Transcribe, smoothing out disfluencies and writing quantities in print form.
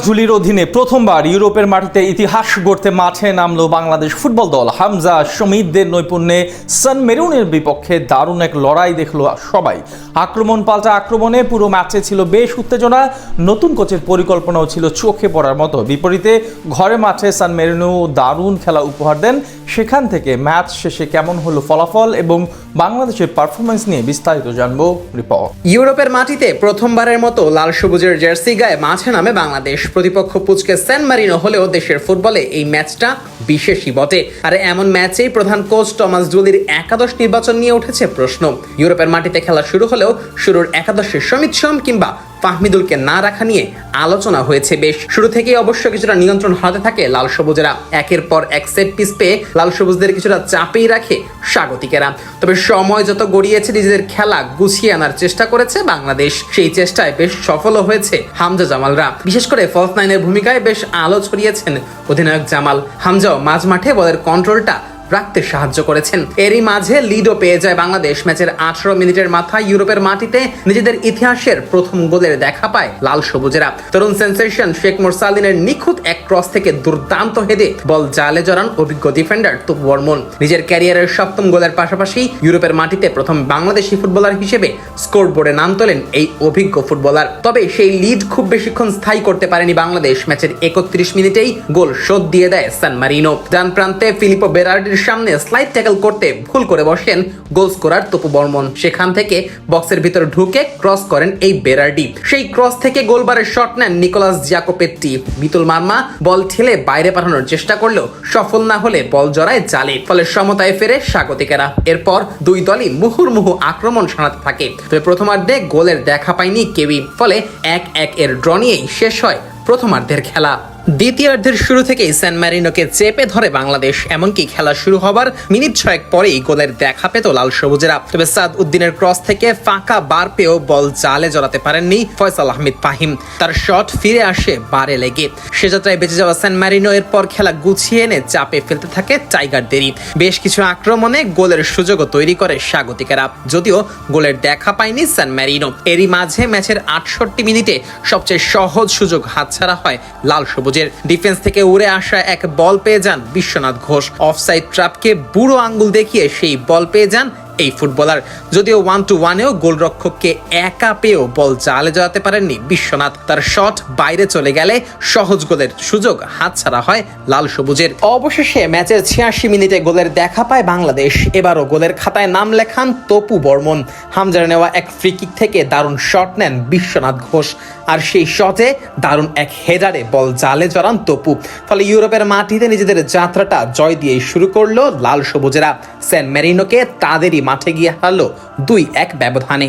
ঝুলির অধীনে প্রথমবার ইউরোপের মাটিতে ইতিহাস গড়তে মাঠে নামলো বাংলাদেশ ফুটবল দল। হামজা শমীদদের নৈপুণ্যে সান মেরুনের বিপক্ষে দারুণ এক লড়াই দেখলো সবাই। আক্রমণ পাল্টা আক্রমণে পুরো ম্যাচে ছিল বেশ উত্তেজনা। নতুন কোচের পরিকল্পনাও ছিল চোখে পড়ার মতো। বিপরীতে ঘরে মাঠে সান মেরিনো দারুণ খেলা উপহার দেন। সেখান থেকে ম্যাচ শেষে কেমন হলো ফলাফল এবং বাংলাদেশের পারফরমেন্স নিয়ে বিস্তারিত জানবো রিপোর্ট। ইউরোপের মাটিতে প্রথমবারের মতো লাল সবুজের জার্সি গায়ে মাঠে নামে বাংলাদেশ। প্রতিপক্ষ পুচকে সান মারিনো হলেও দেশের ফুটবলে এই ম্যাচটা বিশেষই বটে। আর এমন ম্যাচেই প্রধান কোচ টমাস জুলির একাদশ নির্বাচন নিয়ে উঠেছে প্রশ্ন। ইউরোপের মাটিতে খেলা শুরু হলেও শুরুর একাদশে সমিত সোম কিংবা ফাহমিদুলকে না রাখা নিয়ে আলোচনা হয়েছে বেশ। শুরু থেকেই অবশ্য কিছুটা নিয়ন্ত্রণ হাতে থাকে লাল সবুজেরা। একের পর এক সেট পিস পেয়ে লাল সবুজদের কিছুটা চাপেই রাখে স্বাগতিকেরা। তবে সময় যত গড়িয়েছে নিজেদের খেলা গুছিয়ে আনার চেষ্টা করেছে বাংলাদেশ। সেই চেষ্টায় বেশ সফলও হয়েছে হামজা জামালরা। বিশেষ করে ফলস নাইনের ভূমিকায় বেশ আলো ছড়িয়েছেন অধিনায়ক জামাল। হামজাও মাঝ মাঠে বলের কন্ট্রোলটা রাখতে সাহায্য করেছেন। এরই মাঝে লিডও পেয়ে যায় বাংলাদেশ। ম্যাচের 18 মিনিটের মাথায় ইউরোপের মাটিতে নিজেদের ইতিহাসের প্রথম গোলের দেখা পায় লাল সবুজেরা। তরুণ সেন্সেশন শেখ মোরসালিনের নিখুঁত এক ক্রস থেকে দুর্দান্ত হেডে বল জালে জড়ান অভিজ্ঞ ডিফেন্ডার তপু বর্মন। নিজের ক্যারিয়ারের 7ম গোলের পাশাপাশি ইউরোপের মাটিতে প্রথম বাংলাদেশি ফুটবলার হিসেবে স্কোরবোর্ডে নাম তোলেন এই অভিজ্ঞ ফুটবলার। তবে সেই লিড খুব বেশিক্ষণ স্থায়ী করতে পারেনি বাংলাদেশ। ম্যাচের 31 মিনিটেই গোল শোধ দিয়ে দেয় সান মারিনো। ডান প্রান্তে ফিলিপো বেরার্ডির সামনে স্লাইড ট্যাকল করতে ভুল করে বসেন গোল স্কোরার তপু বর্মন। সেখান থেকে বক্সের ভিতর ঢুকে ক্রস করেন এই বেরার্ডি। সেই ক্রস থেকে গোলবারের শট নেন নিকোলাস জিয়াকোপেট্টি। মিতুল মার্মা বল ঠেলে বাইরে পাঠানোর চেষ্টা করলেও সফল না হলে বল জড়ায় জালে। ফলে সমতায় ফেরে স্বাগতিকেরা। এরপর দুই দলই মুহুর্মুহু আক্রমণ শানাতে থাকে। তবে প্রথমার্ধে গোলের দেখা পায়নি কেউই। ফলে 1-1 এর ড্র নিয়েই শেষ হয় প্রথমার্ধের খেলা। দ্বিতীয়ার্ধের শুরু থেকেই সান মারিনোকে চেপে ধরে বাংলাদেশ। এমনকি খেলা শুরু হবার মিনিট 6 পরেই গোলের দেখা পেত লাল সবুজেরা। তবে সাদ উদ্দিনের ক্রস থেকে ফাঁকা বার পেয়েও বল জালে জড়াতে পারেননি ফয়সাল আহমেদ ফাহিম। তার শট ফিরে আসে বারে লেগে। সে যাত্রায় বেঁচে যাওয়া সান মারিনো এরপর খেলা গুছিয়ে এনে চাপে ফেলতে থাকে টাইগারদেরই। বেশ কিছু আক্রমণে গোলের সুযোগও তৈরি করে স্বাগতিকেরা, যদিও গোলের দেখা পায়নি সান মারিনো। এরই মাঝে ম্যাচের 68 মিনিটে সবচেয়ে সহজ সুযোগ হাতছাড়া হয় লাল সবুজের। ডিফেন্স থেকে উড়ে আসা এক বল পেয়ে যান বিশ্বনাথ ঘোষ। অফসাইড ট্র্যাপকে বুড়ো আঙ্গুল দেখিয়ে সেই বল পেয়ে যান এই ফুটবলার। যদিও 1-1-এও গোলরক্ষককে একা পেয়েও বল জালে জড়াতে পারেননি বিশ্বনাথ। তার শট বাইরে চলে গেলে সহজ গোলের সুযোগ হাতছাড়া হয় লাল সবুজের। অবশেষে ম্যাচের 86 মিনিটে গোলের দেখা পায় বাংলাদেশ। এবারও গোলের খাতায় নাম লেখান তপু বর্মন। হামজার নেওয়া এক ফ্রি কিক থেকে দারুণ শট নেন বিশ্বনাথ ঘোষ। আর সেই শটে দারুণ এক হেডারে বল জালে জড়ান তপু। ফলে ইউরোপের মাটিতে নিজেদের যাত্রাটা জয় দিয়ে শুরু করলো লাল সবুজেরা। সান মেরিনোকে তাদেরই মাঠে গিয়ে হারালো 2-1 ব্যবধানে।